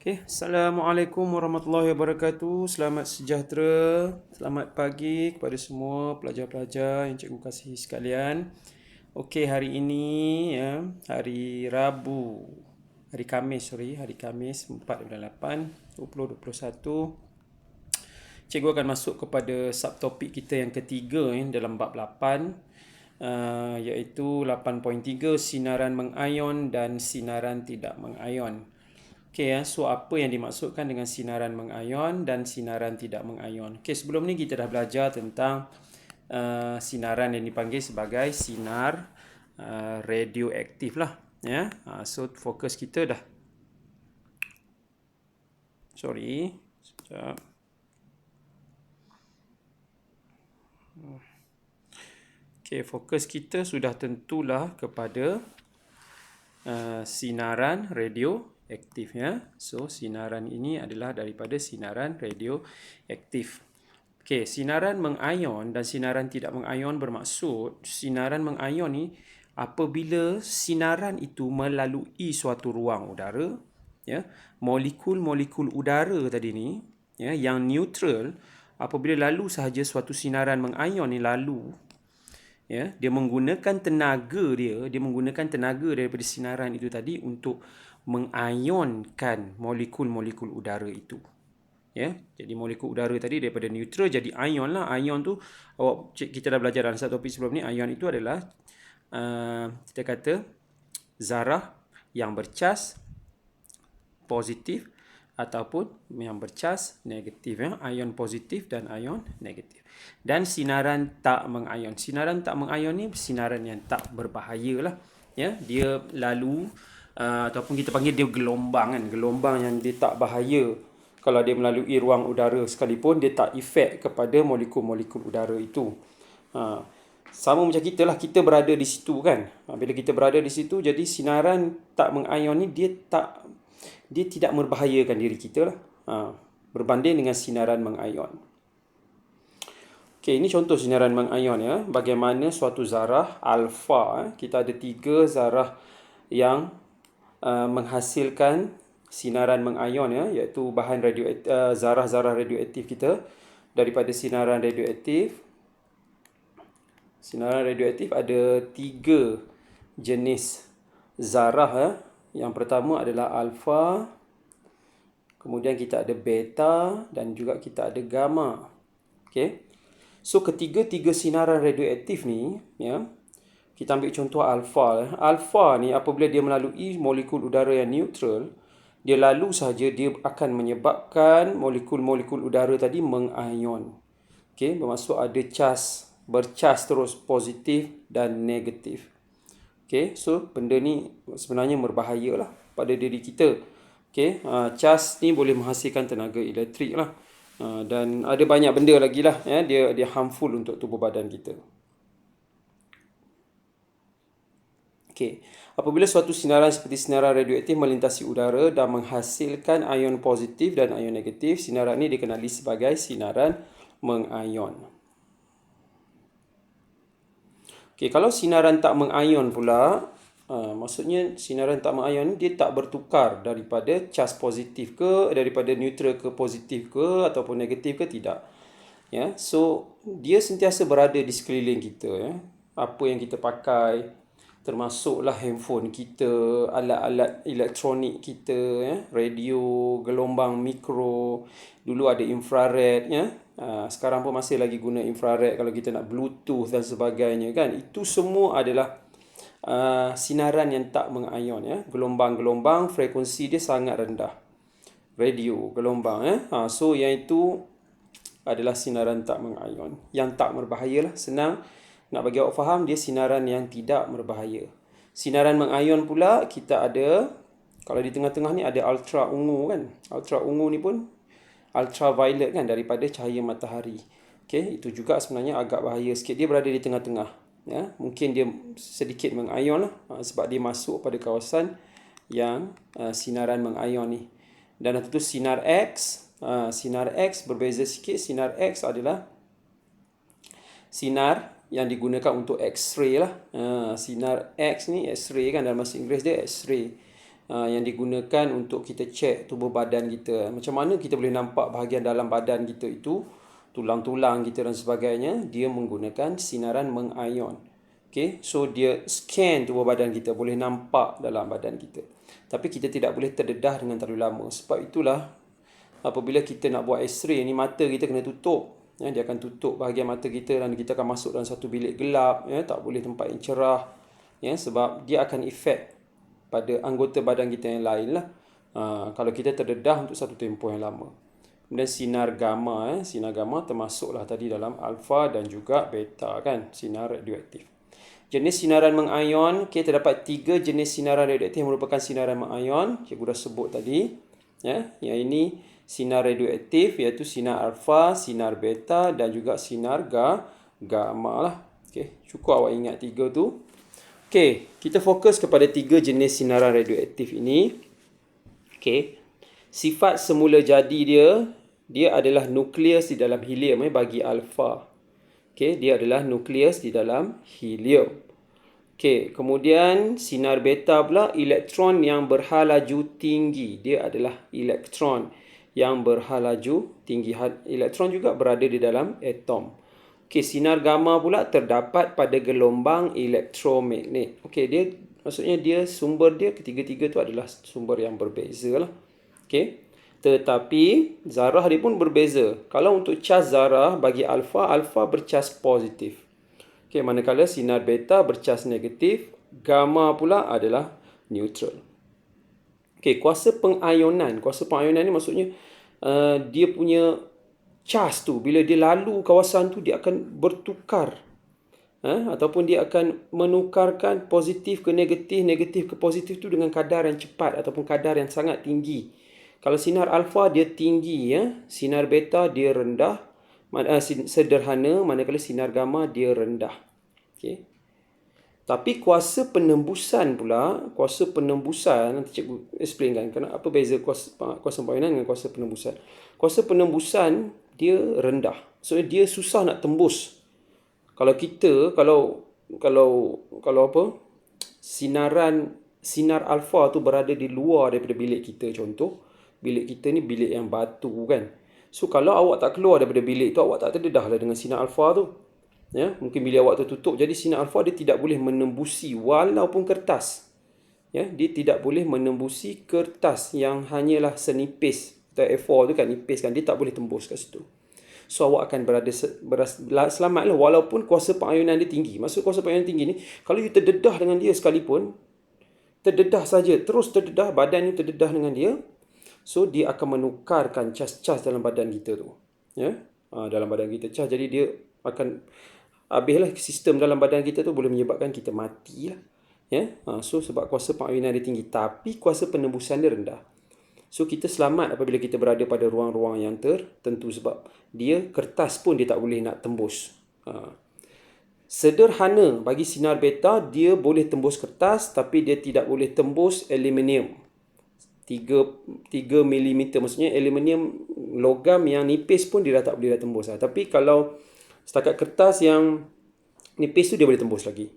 Assalamualaikum warahmatullahi wabarakatuh. Selamat sejahtera, selamat pagi kepada semua pelajar-pelajar yang cikgu kasihi sekalian. Hari ini ya, hari Rabu, hari Khamis 4 bulan 8 2021. Cikgu akan masuk kepada subtopik kita yang ketiga dalam bab 8, iaitu 8.3 sinaran mengayon dan sinaran tidak mengayon. So apa yang dimaksudkan dengan sinaran mengayon dan sinaran tidak mengayon? Sebelum ni kita dah belajar tentang sinaran yang dipanggil sebagai sinar radioaktif lah. So fokus kita dah. Sekejap. Fokus kita sudah tentulah kepada sinaran radioaktif ya. So sinaran ini adalah daripada sinaran radioaktif. Sinaran mengayon dan sinaran tidak mengayon bermaksud sinaran mengayon ni apabila sinaran itu melalui suatu ruang udara, ya, molekul-molekul udara tadi ni, ya, yang neutral, apabila lalu sahaja suatu sinaran mengayon ni lalu, ya, dia menggunakan tenaga daripada sinaran itu tadi untuk mengayonkan molekul-molekul udara itu. Ya, jadi molekul udara tadi daripada neutral jadi ion lah. Ion tu kita dah belajar dalam satu topik sebelum ni. Ion itu adalah kita kata zarah yang bercas positif ataupun yang bercas negatif, ya. Ion positif dan ion negatif. Dan sinaran tak mengayon. Sinaran tak mengayon ni sinaran yang tak berbahaya lah. Ya, dia lalu ataupun kita panggil dia gelombang kan. Gelombang yang dia tak bahaya. Kalau dia melalui ruang udara sekalipun, dia tak efek kepada molekul-molekul udara itu. Sama macam kita lah, kita berada di situ kan. Bila kita berada di situ, jadi sinaran tak mengayon ni dia tidak membahayakan diri kita lah. Berbanding dengan sinaran mengayon. Ini contoh sinaran mengayon ya. Bagaimana suatu zarah alfa, kita ada 3 zarah yang menghasilkan sinaran mengayon ya, iaitu bahan zarah-zarah radioaktif kita daripada sinaran radioaktif. Sinaran radioaktif ada 3 jenis zarah ya. Yang pertama adalah alfa, kemudian kita ada beta dan juga kita ada gamma. So ketiga-tiga sinaran radioaktif ni ya, kita ambil contoh alfa. Alfa ni apabila dia melalui molekul udara yang neutral, dia lalu sahaja dia akan menyebabkan molekul-molekul udara tadi mengayon. Bermaksud ada bercas terus positif dan negatif. So benda ni sebenarnya berbahaya lah pada diri kita. Cas ni boleh menghasilkan tenaga elektrik lah. Dan ada banyak benda lagi lah ya, dia harmful untuk tubuh badan kita. Apabila suatu sinaran seperti sinaran radioaktif melintasi udara dan menghasilkan ion positif dan ion negatif, sinaran ini dikenali sebagai sinaran mengayon. Kalau sinaran tak mengayon pula, maksudnya sinaran tak mengayon dia tak bertukar daripada cas positif ke, daripada neutral ke positif ke, ataupun negatif ke, tidak. Ya, so dia sentiasa berada di sekeliling kita ya. Apa yang kita pakai, termasuklah handphone kita, alat-alat elektronik kita ya, radio, gelombang mikro, dulu ada infrared ya. Sekarang pun masih lagi guna infrared kalau kita nak bluetooth dan sebagainya kan. Itu semua adalah sinaran yang tak mengayon ya. Gelombang-gelombang frekuensi dia sangat rendah. Radio, gelombang ya. So yang itu adalah sinaran tak mengayon, yang tak berbahaya lah. Senang nak bagi awak faham, dia sinaran yang tidak berbahaya. Sinaran mengayon pula kita ada, kalau di tengah-tengah ni ada ultra ungu kan. Ultra ungu ni pun ultraviolet kan, daripada cahaya matahari. Itu juga sebenarnya agak bahaya sikit. Dia berada di tengah-tengah. Ya, mungkin dia sedikit mengayon lah, sebab dia masuk pada kawasan yang sinaran mengayon ni. Dan tentu sinar X. Sinar X berbeza sikit. Sinar X adalah sinar yang digunakan untuk X-ray lah. Sinar X ni X-ray kan, dalam bahasa Inggeris dia X-ray. yang digunakan untuk kita cek tubuh badan kita. Macam mana kita boleh nampak bahagian dalam badan kita itu, tulang-tulang kita dan sebagainya, dia menggunakan sinaran mengayon. Okay, so dia scan tubuh badan kita, boleh nampak dalam badan kita. Tapi kita tidak boleh terdedah dengan terlalu lama. Sebab itulah apabila kita nak buat x-ray ni, mata kita kena tutup. Dia akan tutup bahagian mata kita dan kita akan masuk dalam satu bilik gelap. Tak boleh tempat yang cerah. Sebab dia akan efek pada anggota badan kita yang lain lah. Kalau kita terdedah untuk satu tempoh yang lama. Kemudian sinar gamma. Sinar gamma termasuklah tadi dalam alfa dan juga beta kan. Sinar radioaktif. Jenis sinaran mengayon, terdapat 3 jenis sinaran radioaktif yang merupakan sinaran mengayon. Cikgu dah sebut tadi. Yang ini sinar radioaktif iaitu sinar alfa, sinar beta dan juga sinar gamma lah. Cukup awak ingat 3 tu. Kita fokus kepada 3 jenis sinaran radioaktif ini. Sifat semula jadi dia adalah nukleus di dalam helium bagi alfa. Dia adalah nukleus di dalam helium. Kemudian sinar beta pula elektron yang berhalaju tinggi. Dia adalah elektron yang berhalaju tinggi. Elektron juga berada di dalam atom. Sinar gamma pula terdapat pada gelombang elektromagnet. Maksudnya dia sumber dia ketiga-tiga tu adalah sumber yang berbeza lah. Tetapi zarah dia pun berbeza. Kalau untuk cas zarah bagi alfa bercas positif. Manakala sinar beta bercas negatif, gamma pula adalah neutral. Kuasa pengayonan. Kuasa pengayonan ni maksudnya dia punya cas tu, bila dia lalu kawasan tu, dia akan bertukar. Ataupun dia akan menukarkan positif ke negatif, negatif ke positif tu dengan kadar yang cepat ataupun kadar yang sangat tinggi. Kalau sinar alfa dia tinggi, sinar beta dia rendah, sederhana, manakala sinar gamma dia rendah. Tapi kuasa penembusan pula, nanti cikgu explainkan apa beza kuasa pengayonan dengan kuasa penembusan. Kuasa penembusan dia rendah. So dia susah nak tembus. Kalau kita sinar alfa tu berada di luar daripada bilik kita, contoh bilik kita ni bilik yang batu kan. So kalau awak tak keluar daripada bilik tu, awak tak terdedah lah dengan sinar alfa tu. Mungkin bilik awak tertutup, jadi sinar alfa dia tidak boleh menembusi walaupun kertas. Dia tidak boleh menembusi kertas yang hanyalah senipis. Kita A4 tu kan nipis kan, dia tak boleh tembus kat situ. So awak akan selamat lah walaupun kuasa pengayonan dia tinggi. Maksud kuasa pengayonan tinggi ni, kalau you terdedah dengan dia sekalipun, terdedah saja, terus terdedah, badan you terdedah dengan dia, so dia akan menukarkan cas-cas dalam badan kita tu. Dalam badan kita cas, jadi dia akan habislah sistem dalam badan kita tu, boleh menyebabkan kita mati lah. So sebab kuasa pengayonan dia tinggi, tapi kuasa penembusan dia rendah. So kita selamat apabila kita berada pada ruang-ruang yang tertentu, sebab dia kertas pun dia tak boleh nak tembus. Sederhana bagi sinar beta, dia boleh tembus kertas tapi dia tidak boleh tembus aluminium. 3 mm, maksudnya aluminium logam yang nipis pun dia dah tak boleh tembus lah. Tapi kalau setakat kertas yang nipis tu dia boleh tembus lagi.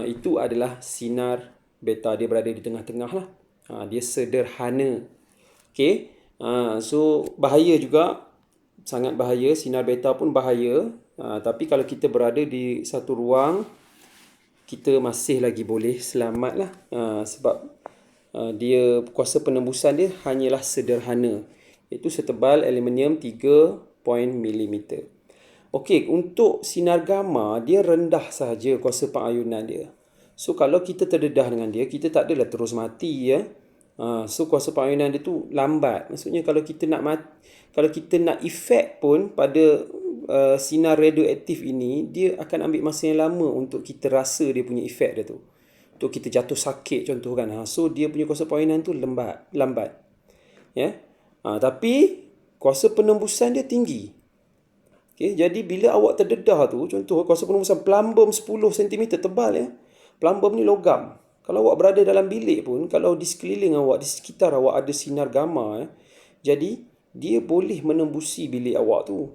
Itu adalah sinar beta, dia berada di tengah-tengah lah. Dia sederhana. So bahaya juga, sangat bahaya. Sinar beta pun bahaya. Tapi kalau kita berada di satu ruang, kita masih lagi boleh selamat lah. Sebab dia kuasa penembusan dia hanyalah sederhana, iaitu setebal aluminium 3 mm. Untuk sinar gamma, dia rendah sahaja kuasa pengayunan dia. So kalau kita terdedah dengan dia, kita tak adalah terus mati ya. So kuasa pengayunan dia tu lambat. Maksudnya kalau kita nak efek pun pada sinar radioaktif ini, dia akan ambil masa yang lama untuk kita rasa dia punya efek dia tu. Untuk kita jatuh sakit contoh kan. So dia punya kuasa pengayunan tu lambat. Tapi kuasa penembusan dia tinggi. Jadi bila awak terdedah tu, contoh kuasa penembusan plumbum 10 cm tebal ya. Plumbum ni logam. Kalau awak berada dalam bilik pun, kalau di sekeliling awak, di sekitar awak ada sinar gamma, jadi dia boleh menembusi bilik awak tu.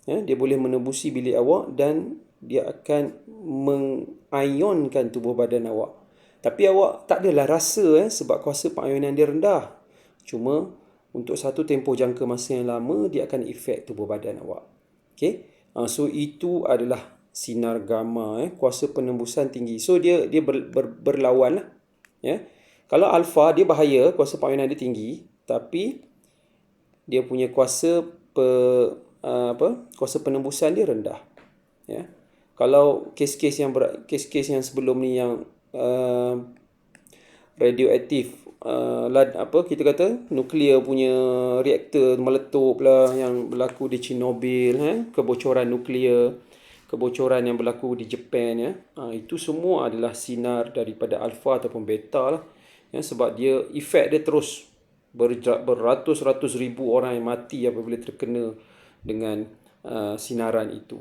Dia boleh menembusi bilik awak dan dia akan mengayonkan tubuh badan awak. Tapi awak tak adalah rasa sebab kuasa pengayonan dia rendah. Cuma untuk satu tempoh jangka masa yang lama dia akan efek tubuh badan awak. Okey. So itu adalah sinar gamma, kuasa penembusan tinggi. So dia berlawan lah. Ya. Kalau alfa dia bahaya, kuasa pengayonan dia tinggi, tapi dia punya kuasa penembusan dia rendah. Ya. Kalau kes-kes yang sebelum ni yang radioaktif, kita kata nuklear punya reaktor meletup lah, yang berlaku di Chernobyl, kebocoran nuklear, kebocoran yang berlaku di Japan, itu semua adalah sinar daripada alfa ataupun beta lah, sebab dia efek dia terus beratus-ratus ribu orang yang mati apabila terkena dengan sinaran itu.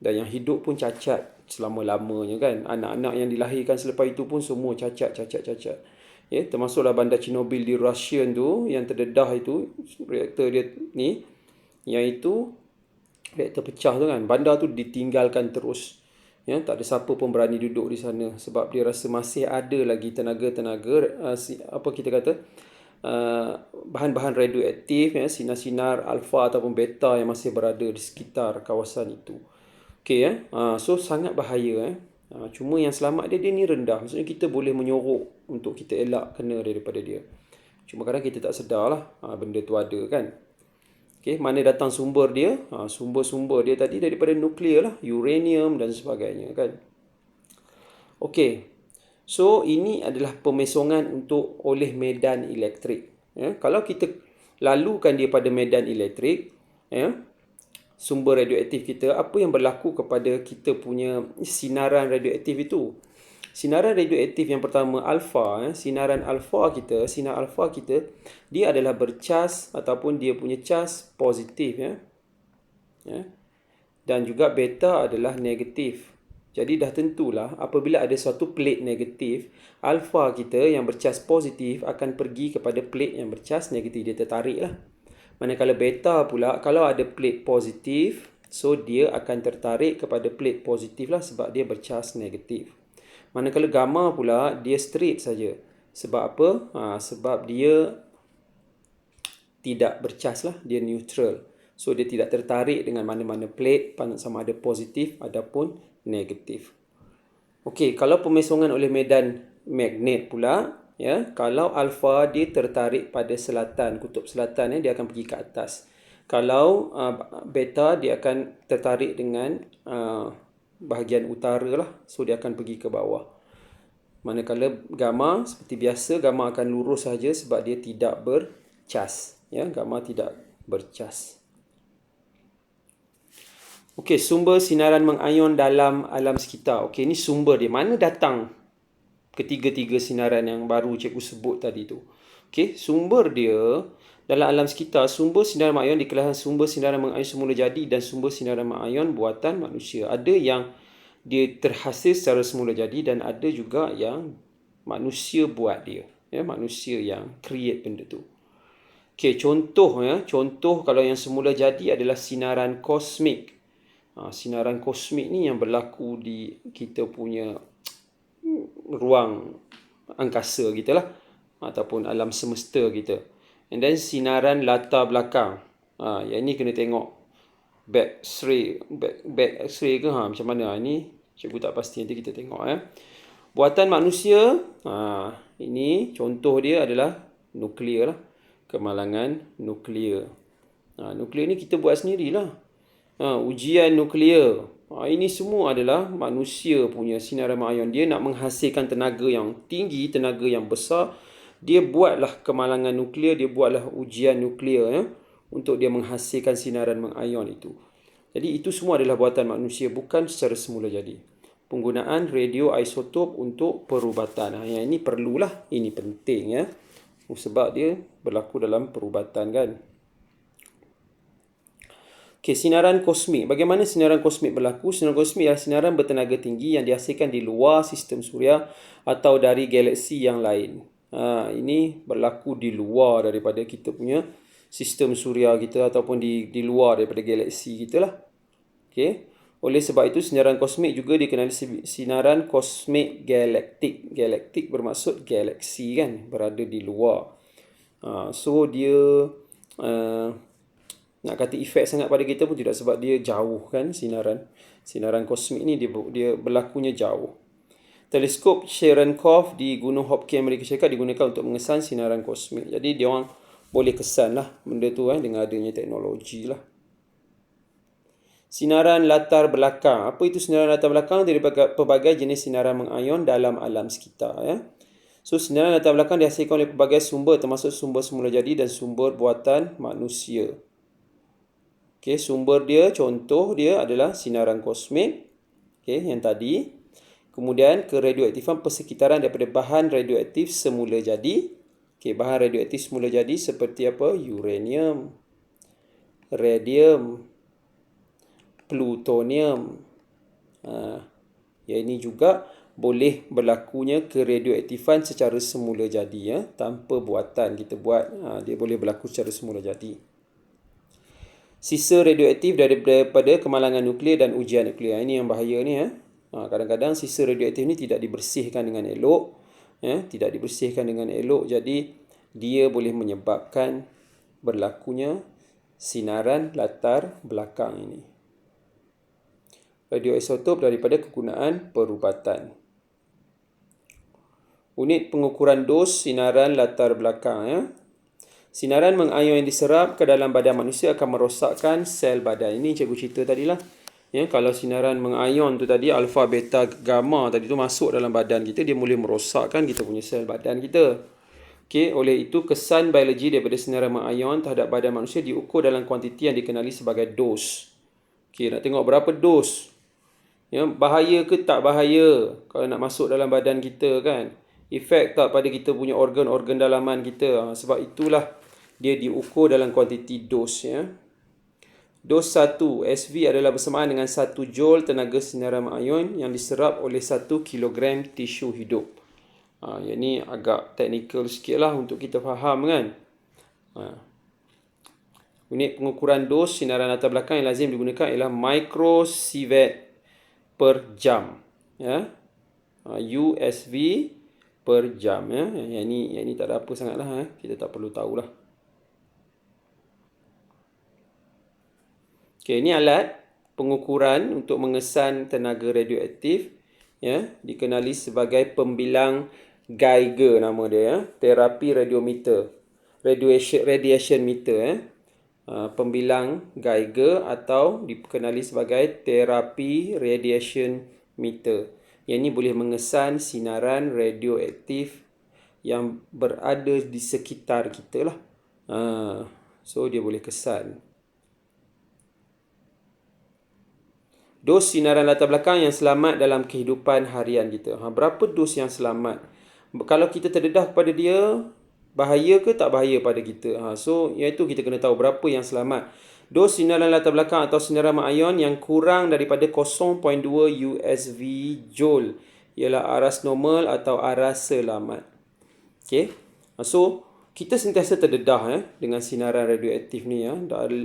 Dan yang hidup pun cacat selama-lamanya kan. Anak-anak yang dilahirkan selepas itu pun semua cacat. Ya, termasuklah bandar Chernobyl di Rusia tu yang terdedah itu, reaktor dia ni, yang itu reaktor pecah tu kan. Bandar tu ditinggalkan terus. Ya, tak ada siapa pun berani duduk di sana sebab dia rasa masih ada lagi tenaga bahan-bahan radioaktif, sinar-sinar alfa ataupun beta yang masih berada di sekitar kawasan itu. Okey, so sangat bahaya. Cuma yang selamat dia ni rendah. Maksudnya kita boleh menyorok untuk kita elak kena daripada dia. Cuma kadang kita tak sedar lah benda tu ada kan. Okey, mana datang sumber dia? Sumber-sumber dia tadi daripada nuklear lah, uranium dan sebagainya kan. Okey. So ini adalah pemesongan untuk oleh medan elektrik. Ya, kalau kita lalukan dia pada medan elektrik, sumber radioaktif kita, apa yang berlaku kepada kita punya sinaran radioaktif itu? Sinaran radioaktif yang pertama alfa, sinar alfa kita, dia adalah bercas ataupun dia punya cas positif, dan juga beta adalah negatif. Jadi dah tentulah apabila ada suatu plate negatif, alfa kita yang bercas positif akan pergi kepada plate yang bercas negatif, dia tertarik lah. Manakala beta pula, kalau ada plate positif, so dia akan tertarik kepada plate positif lah sebab dia bercas negatif. Manakala gamma pula, dia straight saja. Sebab apa? Sebab dia tidak bercas lah, dia neutral. So dia tidak tertarik dengan mana-mana plate, sama ada positif ataupun negatif. Okey, kalau pemesongan oleh medan magnet pula, kalau alfa dia tertarik pada selatan, kutub selatan, dia akan pergi ke atas. Kalau beta dia akan tertarik dengan bahagian utara lah, so dia akan pergi ke bawah. Manakala gamma seperti biasa, gamma akan lurus saja sebab dia tidak bercas. Gamma tidak bercas. Okey, sumber sinaran mengayon dalam alam sekitar. Okey, ini sumber dia. Mana datang ketiga-tiga sinaran yang baru cikgu sebut tadi tu? Okey, sumber dia dalam alam sekitar, sumber sinaran mengayon dikelaskan sumber sinaran mengayon semula jadi dan sumber sinaran mengayon buatan manusia. Ada yang dia terhasil secara semula jadi dan ada juga yang manusia buat dia. Manusia yang create benda tu. Okey, contoh kalau yang semula jadi adalah sinaran kosmik. Sinaran kosmik ni yang berlaku di kita punya ruang angkasa kita lah, ataupun alam semesta kita. And then sinaran latar belakang. Yang ni kena tengok back x-ray ke macam mana. Ini cikgu tak pasti, nanti kita tengok. Buatan manusia, ini contoh dia adalah nuklear lah. Kemalangan nuklear. Nuklear ni kita buat sendirilah. Ujian nuklear. Ini semua adalah manusia punya sinaran mengayon. Dia nak menghasilkan tenaga yang tinggi, tenaga yang besar. Dia buatlah kemalangan nuklear, dia buatlah ujian nuklear untuk dia menghasilkan sinaran mengayon itu. Jadi itu semua adalah buatan manusia, bukan secara semula jadi. Penggunaan radioisotop untuk perubatan. Yang ini perlulah, ini penting sebab dia berlaku dalam perubatan kan. Okey, sinaran kosmik. Bagaimana sinaran kosmik berlaku? Sinaran kosmik adalah sinaran bertenaga tinggi yang dihasilkan di luar sistem suria atau dari galaksi yang lain. Ini berlaku di luar daripada kita punya sistem suria kita ataupun di luar daripada galaksi kita lah. Okey. Oleh sebab itu, sinaran kosmik juga dikenali sinaran kosmik galaktik. Galaktik bermaksud galaksi kan, berada di luar. So, dia nak kata efek sangat pada kita pun tidak, sebab dia jauh kan sinaran kosmik ni dia berlakunya jauh. Teleskop Cherenkov di Gunung Hopkins Amerika Syarikat digunakan untuk mengesan sinaran kosmik. Jadi dia orang boleh kesan lah benda tu dengan adanya teknologi lah. Sinaran latar belakang. Apa itu sinaran latar belakang? Dari pelbagai jenis sinaran mengayon dalam alam sekitar. So, sinaran latar belakang dihasilkan oleh pelbagai sumber, termasuk sumber semula jadi dan sumber buatan manusia. Okay, sumber dia, contoh dia adalah sinaran kosmik. Okay, yang tadi. Kemudian keradioaktifan persekitaran daripada bahan radioaktif semula jadi. Okay, bahan radioaktif semula jadi seperti apa? Uranium, radium, plutonium. Yang ini juga boleh berlakunya keradioaktifan secara semula jadi, tanpa buatan kita buat. Dia boleh berlaku secara semula jadi. Sisa radioaktif daripada kemalangan nuklear dan ujian nuklear. Ini yang bahaya ni. Kadang-kadang sisa radioaktif ni tidak dibersihkan dengan elok. Tidak dibersihkan dengan elok. Jadi, dia boleh menyebabkan berlakunya sinaran latar belakang ini. Radioisotop daripada kegunaan perubatan. Unit pengukuran dos sinaran latar belakang. Sinaran mengayon yang diserap ke dalam badan manusia akan merosakkan sel badan. Ini cikgu cerita tadilah. Kalau sinaran mengayon tu tadi, alfa, beta, gamma tadi tu masuk dalam badan kita, dia boleh merosakkan kita punya sel badan kita. Okay, oleh itu, kesan biologi daripada sinaran mengayon terhadap badan manusia diukur dalam kuantiti yang dikenali sebagai dos. Okay, nak tengok berapa dos. Bahaya ke tak bahaya kalau nak masuk dalam badan kita kan? Efek tak pada kita punya organ-organ dalaman kita. Sebab itulah dia diukur dalam kuantiti dos. Dos 1 SV adalah bersamaan dengan 1 joule tenaga sinaran mengayon yang diserap oleh 1 kilogram tisu hidup. Yang ni agak teknikal sikit lah untuk kita faham kan. Unit pengukuran dos sinaran latar belakang yang lazim digunakan ialah microsievert per jam. USV per jam. Yang ni tak ada apa sangat lah. Kita tak perlu tahulah. Okay, ini alat pengukuran untuk mengesan tenaga radioaktif. Dikenali sebagai pembilang Geiger nama dia. Terapi radiometer. Radiation meter. Pembilang Geiger atau dikenali sebagai terapi radiation meter. Yang ini boleh mengesan sinaran radioaktif yang berada di sekitar kita lah. So, dia boleh kesan. Dos sinaran latar belakang yang selamat dalam kehidupan harian kita. Berapa dos yang selamat? Kalau kita terdedah kepada dia, bahaya ke tak bahaya pada kita? So, iaitu kita kena tahu berapa yang selamat. Dos sinaran latar belakang atau sinaran mengayon yang kurang daripada 0.2 USV joule ialah aras normal atau aras selamat. Okay. So, kita sentiasa terdedah dengan sinaran radioaktif ni.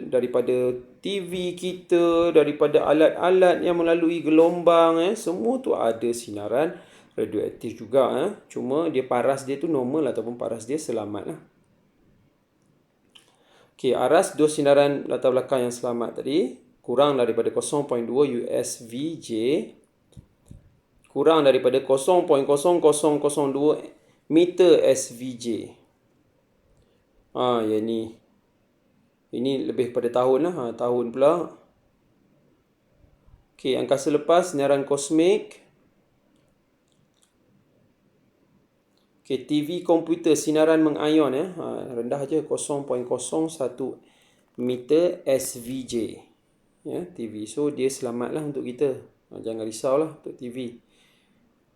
Daripada TV kita, daripada alat-alat yang melalui gelombang. Semua tu ada sinaran radioaktif juga. Cuma dia paras dia tu normal ataupun paras dia selamat lah. Okay, aras dos sinaran latar belakang yang selamat tadi kurang daripada 0.2 USVJ, kurang daripada 0.0002 meter SVJ. Yang ni. Ini lebih pada tahun lah. Tahun pula. Okay, angkasa lepas, sinaran kosmik. Okay, TV komputer, sinaran mengayon. Rendah je, 0.01 meter SVJ. TV. So, dia selamat lah untuk kita. Jangan risaulah untuk TV.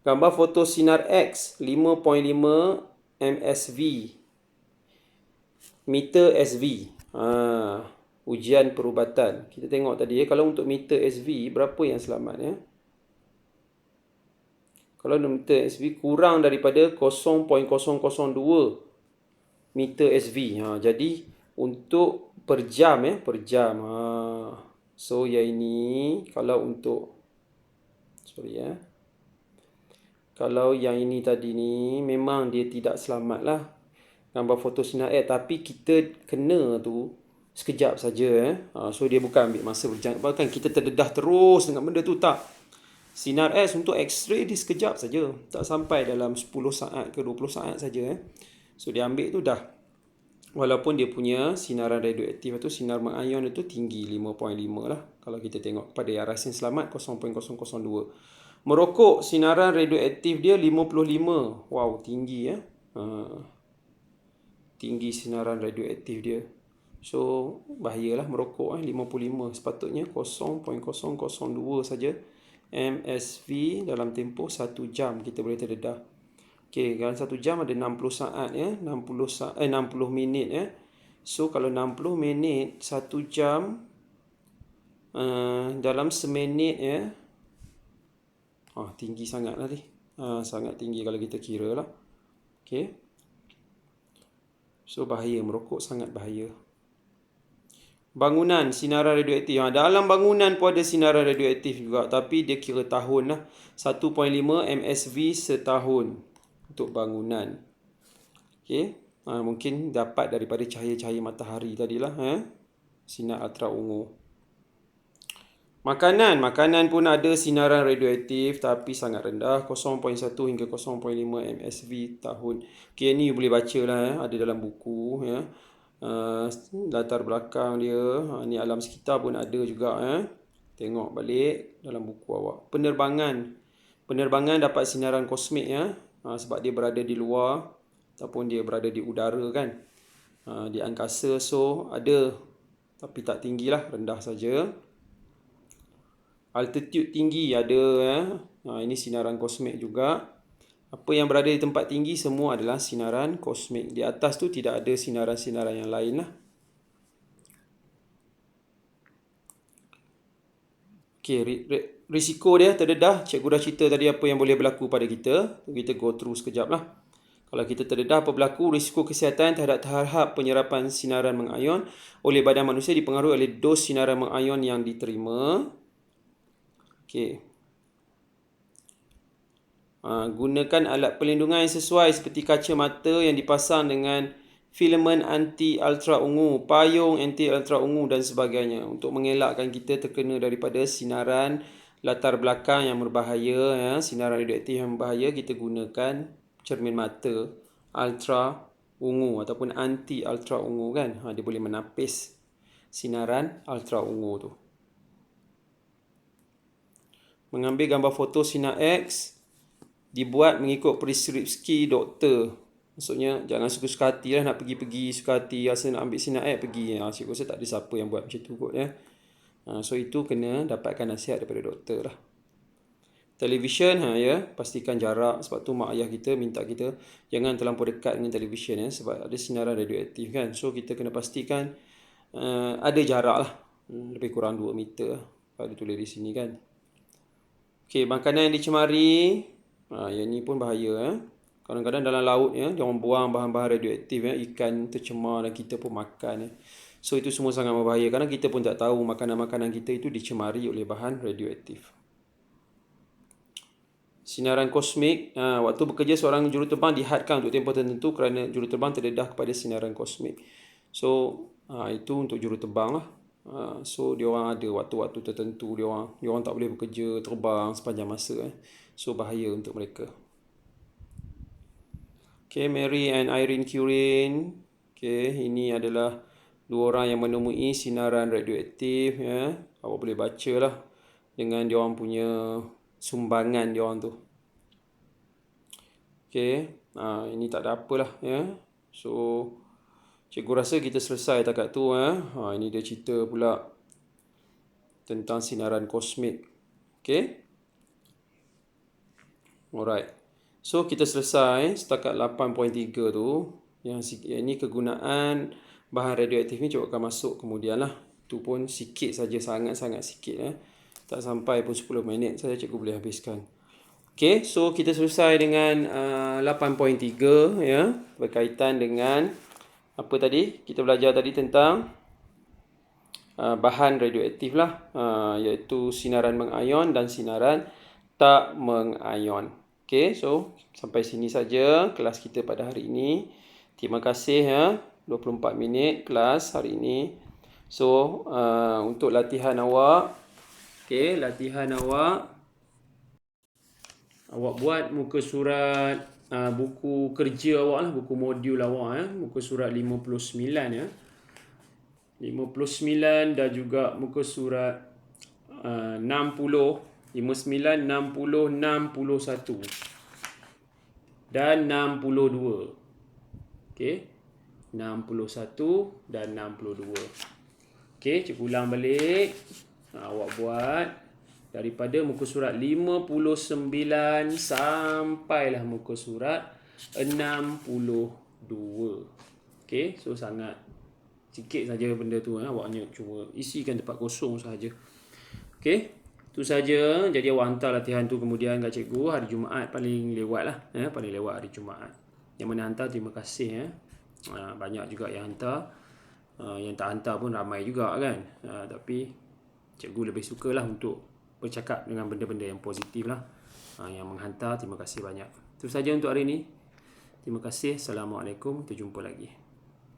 Gambar foto sinar X, 5.5 MSV. Meter SV. Ujian perubatan. Kita tengok tadi kalau untuk meter SV berapa yang selamat Kalau meter SV kurang daripada 0.002 meter SV. Jadi untuk per jam per jam. So yang ini kalau untuk kalau yang ini tadi ni memang dia tidak selamat lah gambar foto sinar X, tapi kita kena tu sekejap saja. So dia bukan ambil masa berjangka, bahkan kita terdedah terus dengan benda tu, tak. Sinar X untuk X-ray dia sekejap saja, tak sampai dalam 10 saat ke 20 saat saja. So dia ambil tu dah. Walaupun dia punya sinaran radioaktif atau sinar mengayon itu tinggi 5.5 lah. Kalau kita tengok pada yang rasa selamat 0.002. Merokok sinaran radioaktif dia 55. Wow, tinggi ya. Tinggi sinaran radioaktif dia. So bahayalah merokok 55. Sepatutnya 0.002 saja MSV dalam tempoh 1 jam kita boleh terdedah. Okey, dalam 1 jam ada 60 saat ya, 60 minit ya. So kalau 60 minit 1 jam dalam seminit ya. Tinggi sangat lah ni. Sangat tinggi kalau kita kira lah. Okey. So bahaya, merokok sangat bahaya. Bangunan sinaran radioaktif. Dalam bangunan pun ada sinaran radioaktif juga, tapi dia kira tahun lah. 1.5 MSV setahun untuk bangunan. Okey. Mungkin dapat daripada cahaya-cahaya matahari tadilah. Sinar ultra ungu. Makanan pun ada sinaran radioaktif tapi sangat rendah, 0.1 hingga 0.5 MSV tahun. Okey, ni boleh baca lah ada dalam buku ya. Latar belakang dia, ni alam sekitar pun ada juga Tengok balik dalam buku awak. Penerbangan dapat sinaran kosmik ya. Sebab dia berada di luar ataupun dia berada di udara kan. Di angkasa, so ada tapi tak tinggilah, rendah saja. Altitude tinggi ada ini sinaran kosmik juga. Apa yang berada di tempat tinggi semua adalah sinaran kosmik. Di atas tu tidak ada sinaran-sinaran yang lain lah. Okey, risiko dia terdedah. Cikgu dah cerita tadi apa yang boleh berlaku pada kita. Kita go through sekejap lah. Kalau kita terdedah, apa berlaku? Risiko kesihatan terhadap tahap penyerapan sinaran mengayon oleh badan manusia dipengaruhi oleh dos sinaran mengayon yang diterima. Okey. Gunakan alat perlindungan yang sesuai seperti kaca mata yang dipasang dengan filament anti-ultra ungu, payung anti-ultra ungu dan sebagainya untuk mengelakkan kita terkena daripada sinaran latar belakang yang berbahaya, sinaran radioaktif yang berbahaya. Kita gunakan cermin mata ultra ungu ataupun anti-ultra ungu kan. Dia boleh menapis sinaran ultra ungu tu. Mengambil gambar foto sinar X dibuat mengikut preskripsi doktor. Maksudnya jangan suka-suka hati lah nak pergi suka hati rasa nak ambil sinar X pergi. Cikgu rasa tak ada siapa yang buat macam tu kot ya. So itu kena dapatkan nasihat daripada doktor lah. Televisyen ya, pastikan jarak. Sebab tu mak ayah kita minta kita jangan terlampau dekat dengan televisyen sebab ada sinaran radioaktif kan. So kita kena pastikan ada jarak lah, lebih kurang 2 meter lah. Ada tulis di sini kan. Okey, makanan yang dicemari, yang ni pun bahaya Kadang-kadang dalam laut dia orang buang bahan-bahan radioaktif ikan tercemar dan kita pun makan So itu semua sangat berbahaya kerana kita pun tak tahu makanan-makanan kita itu dicemari oleh bahan radioaktif. Sinaran kosmik, waktu bekerja seorang juruterbang dihadkan untuk tempoh tertentu kerana juruterbang terdedah kepada sinaran kosmik. So itu untuk juruterbang lah. So dia orang ada waktu-waktu tertentu dia orang tak boleh bekerja terbang sepanjang masa So bahaya untuk mereka. Okay, Mary and Irene Curie. Okay, ini adalah dua orang yang menemui sinaran radioaktif Awak boleh baca lah dengan dia orang punya sumbangan dia orang tu. Okay, ini tak ada apalah So cikgu rasa kita selesai takat tu ini dia cerita pula tentang sinaran kosmik. Okay. Alright. So kita selesai setakat 8.3 tu. Yang ini kegunaan bahan radioaktif ni cikgu akan masuk kemudian lah. Tu pun sikit saja, sangat-sangat sikit Tak sampai pun 10 minit saja cikgu boleh habiskan. Okay, so kita selesai dengan 8.3 berkaitan dengan apa tadi? Kita belajar tadi tentang bahan radioaktif lah, iaitu sinaran mengayon dan sinaran tak mengayon. Okey, so sampai sini saja kelas kita pada hari ini. Terima kasih ya, 24 minit kelas hari ini. So, untuk latihan awak, latihan awak buat muka surat buku kerja awak lah, buku modul awak muka surat 59 ya. 59 dan juga muka surat 60, 59, 60, 61 dan 62. Okey. 61 dan 62. Okey, cikgu ulang balik. Awak buat daripada muka surat 59 sampailah muka surat 62. Okey, so sangat sikit saja benda tu awaknya cuma isikan tempat kosong sahaja. Okey, tu saja. Jadi awak hantar latihan tu kemudian kat cikgu hari Jumaat paling lewat lah, paling lewat hari Jumaat. Yang mana hantar terima kasih banyak juga yang hantar. Yang tak hantar pun ramai juga kan. Tapi cikgu lebih sukalah untuk bercakap dengan benda-benda yang positif lah. Yang menghantar terima kasih banyak. Itu saja untuk hari ini. Terima kasih. Assalamualaikum. Kita jumpa lagi.